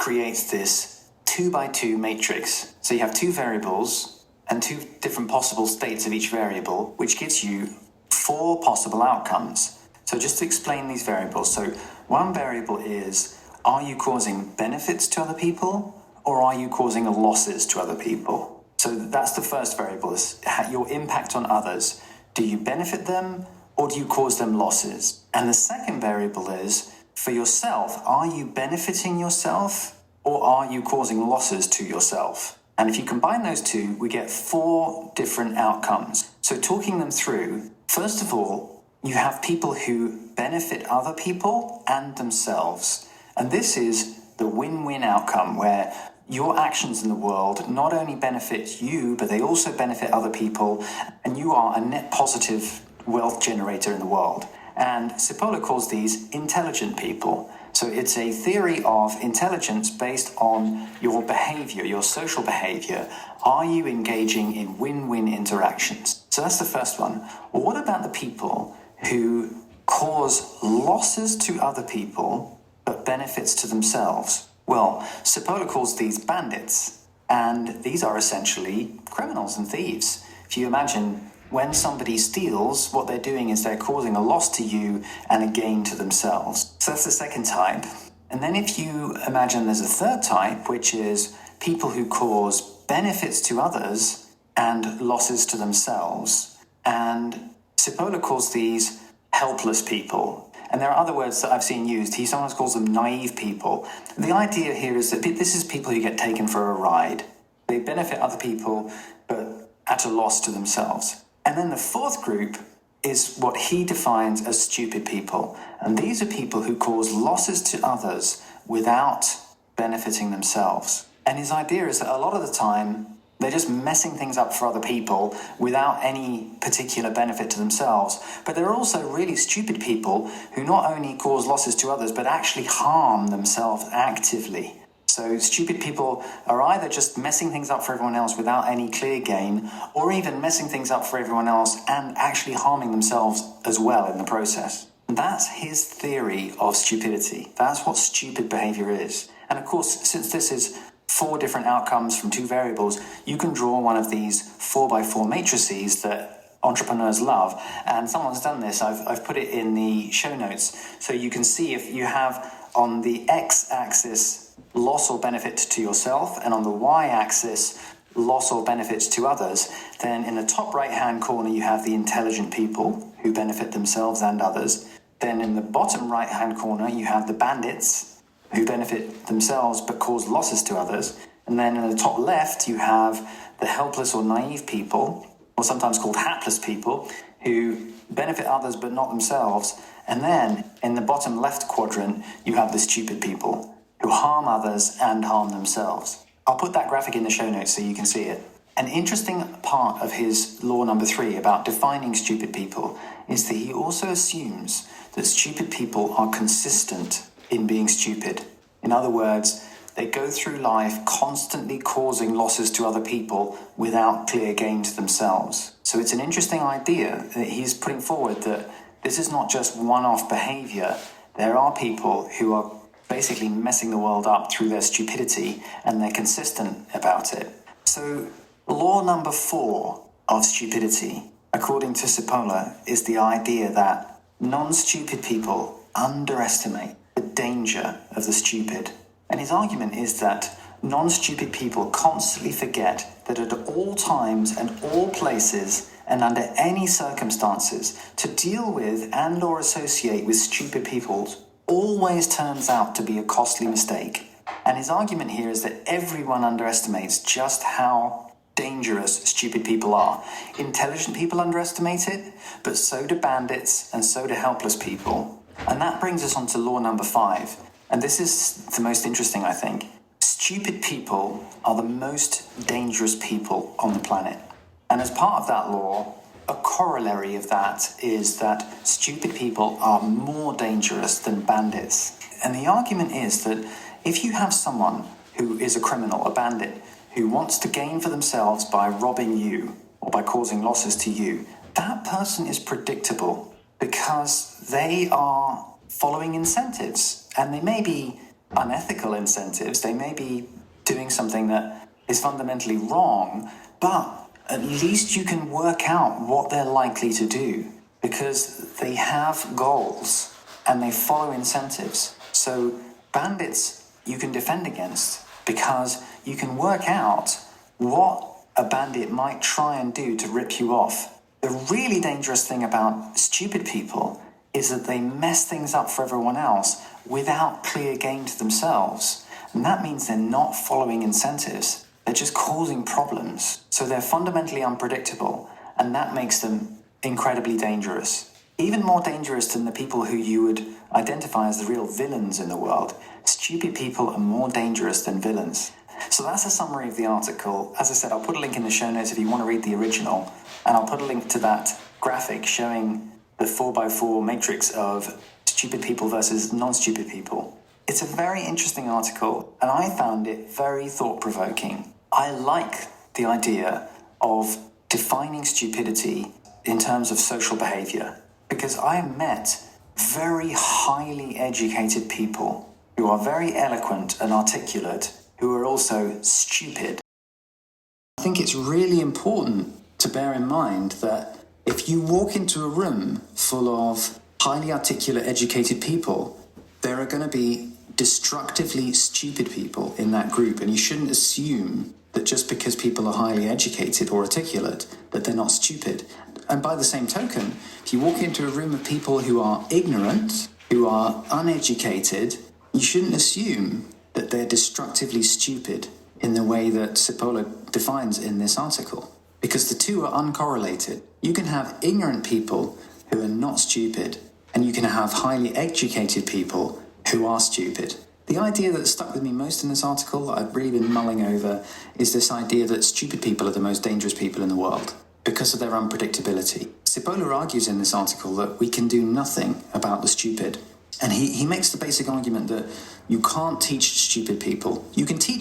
creates this 2x2 matrix. So you have two variables and two different possible states of each variable, which gives you four possible outcomes. So just to explain these variables, so one variable is, are you causing benefits to other people, or are you causing losses to other people? So that's the first variable, is your impact on others. Do you benefit them, or do you cause them losses? And the second variable is, for yourself, are you benefiting yourself, or are you causing losses to yourself? And if you combine those two, we get four different outcomes. So talking them through, first of all, you have people who benefit other people and themselves. And this is the win-win outcome, where your actions in the world not only benefit you, but they also benefit other people, and you are a net positive wealth generator in the world. And Cipolla calls these intelligent people. So it's a theory of intelligence based on your behavior, your social behavior. Are you engaging in win-win interactions? So that's the first one. Well, what about the people who cause losses to other people but benefits to themselves? Well, Cipolla calls these bandits, and these are essentially criminals and thieves. If you imagine, when somebody steals, what they're doing is they're causing a loss to you and a gain to themselves. So that's the second type. And then if you imagine there's a third type, which is people who cause benefits to others and losses to themselves. And Cipolla calls these helpless people. And there are other words that I've seen used. He sometimes calls them naive people. The idea here is that this is people who get taken for a ride. They benefit other people, but at a loss to themselves. And then the fourth group is what he defines as stupid people. And these are people who cause losses to others without benefiting themselves. And his idea is that a lot of the time, they're just messing things up for other people without any particular benefit to themselves. But there are also really stupid people who not only cause losses to others, but actually harm themselves actively. So stupid people are either just messing things up for everyone else without any clear gain, or even messing things up for everyone else and actually harming themselves as well in the process. That's his theory of stupidity. That's what stupid behavior is. And of course, since this is four different outcomes from two variables, you can draw one of these 4x4 matrices that entrepreneurs love. And someone's done this. I've put it in the show notes. So you can see if you have on the x-axis loss or benefit to yourself, and on the y-axis loss or benefits to others, then in the top right-hand corner you have the intelligent people who benefit themselves and others. Then in the bottom right-hand corner you have the bandits who benefit themselves but cause losses to others. And then in the top left you have the helpless or naive people, or sometimes called hapless people, who benefit others but not themselves. And then in the bottom left quadrant you have the stupid people who harm others and harm themselves. I'll put that graphic in the show notes so you can see it. An interesting part of his law number 3 about defining stupid people is that he also assumes that stupid people are consistent in being stupid. In other words, they go through life constantly causing losses to other people without clear gain to themselves. So it's an interesting idea that he's putting forward, that this is not just one-off behavior. There are people who are basically messing the world up through their stupidity, and they're consistent about it. So law number 4 of stupidity, according to Cipolla, is the idea that non-stupid people underestimate the danger of the stupid. And his argument is that non-stupid people constantly forget that at all times and all places and under any circumstances, to deal with and or associate with stupid people always turns out to be a costly mistake. And his argument here is that everyone underestimates just how dangerous stupid people are. Intelligent people underestimate it, but so do bandits and so do helpless people. And that brings us on to law number 5. And this is the most interesting, I think. Stupid people are the most dangerous people on the planet. And as part of that law, a corollary of that is that stupid people are more dangerous than bandits. And the argument is that if you have someone who is a criminal, a bandit, who wants to gain for themselves by robbing you or by causing losses to you, that person is predictable because they are following incentives. And they may be unethical incentives. They may be doing something that is fundamentally wrong, but at least you can work out what they're likely to do because they have goals and they follow incentives. So bandits you can defend against because you can work out what a bandit might try and do to rip you off. The really dangerous thing about stupid people is that they mess things up for everyone else without clear gain to themselves. And that means they're not following incentives. They're just causing problems. So they're fundamentally unpredictable, and that makes them incredibly dangerous. Even more dangerous than the people who you would identify as the real villains in the world. Stupid people are more dangerous than villains. So that's a summary of the article. As I said, I'll put a link in the show notes if you want to read the original, and I'll put a link to that graphic showing the 4x4 matrix of stupid people versus non-stupid people. It's a very interesting article, and I found it very thought-provoking. I like the idea of defining stupidity in terms of social behavior, because I met very highly educated people who are very eloquent and articulate, who are also stupid. I think it's really important to bear in mind that if you walk into a room full of highly articulate, educated people, there are going to be destructively stupid people in that group, and you shouldn't assume that just because people are highly educated or articulate that they're not stupid. And by the same token, if you walk into a room of people who are ignorant, who are uneducated, you shouldn't assume that they're destructively stupid in the way that Cipolla defines in this article, because the two are uncorrelated. You can have ignorant people who are not stupid, and you can have highly educated people who are stupid. The idea that stuck with me most in this article, that I've really been mulling over, is this idea that stupid people are the most dangerous people in the world because of their unpredictability. Cipolla argues in this article that we can do nothing about the stupid. And he makes the basic argument that you can't teach stupid people. You can teach